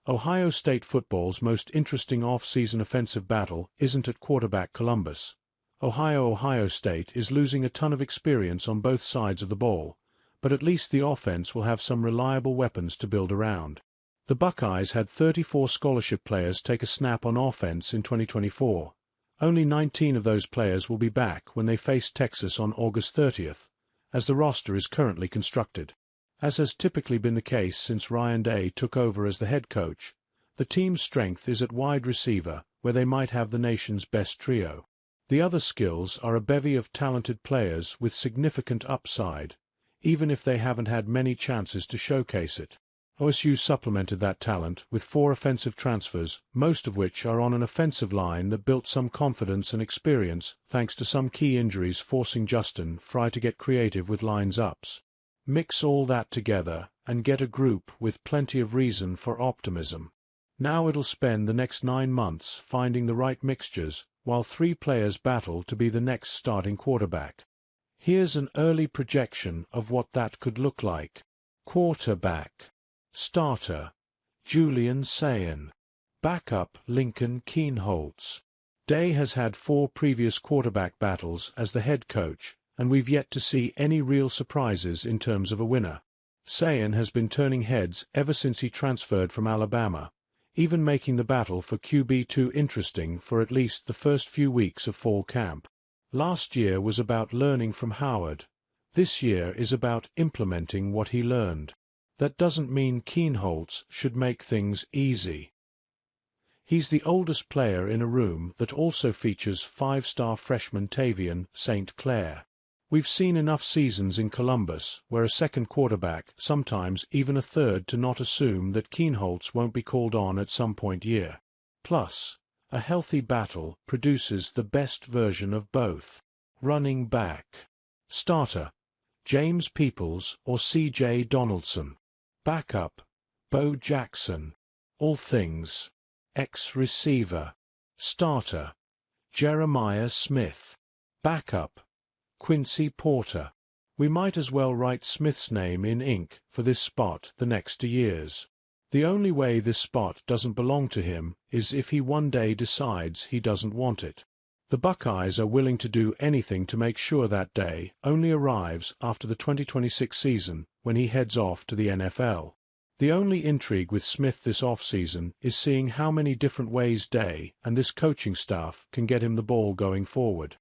Ohio State football's most interesting off-season offensive battle isn't at quarterback Columbus. Ohio State is losing a ton of experience on both sides of the ball, but at least the offense will have some reliable weapons to build around. The Buckeyes had 34 scholarship players take a snap on offense in 2024. Only 19 of those players will be back when they face Texas on August 30th, as the roster is currently constructed. As has typically been the case since Ryan Day took over as the head coach, the team's strength is at wide receiver, where they might have the nation's best trio. The other skills are a bevy of talented players with significant upside, even if they haven't had many chances to showcase it. OSU supplemented that talent with 4 offensive transfers, most of which are on an offensive line that built some confidence and experience thanks to some key injuries forcing Justin Fry to get creative with lines ups. Mix all that together and get a group with plenty of reason for optimism. Now it'll spend the next 9 months finding the right mixtures while 3 players battle to be the next starting quarterback. Here's an early projection of what that could look like. Quarterback. Starter. Julian Sayin. Backup Lincoln Kienholz. Day has had 4 previous quarterback battles as the head coach, and we've yet to see any real surprises in terms of a winner. Sayin has been turning heads ever since he transferred from Alabama, even making the battle for QB2 interesting for at least the first few weeks of fall camp. Last year was about learning from Howard. This year is about implementing what he learned. That doesn't mean Kienholz should make things easy. He's the oldest player in a room that also features 5-star freshman Tavion St. Clair. We've seen enough seasons in Columbus where a second quarterback, sometimes even a third, to not assume that Kienholz won't be called on at some point year. Plus, a healthy battle produces the best version of both. Running back. Starter. James Peoples or C.J. Donaldson. Backup. Bo Jackson. All things. Ex-receiver. Starter. Jeremiah Smith. Backup. Quincy Porter. We might as well write Smith's name in ink for this spot the next 2 years. The only way this spot doesn't belong to him is if he one day decides he doesn't want it. The Buckeyes are willing to do anything to make sure that day only arrives after the 2026 season when he heads off to the NFL. The only intrigue with Smith this offseason is seeing how many different ways Day and this coaching staff can get him the ball going forward.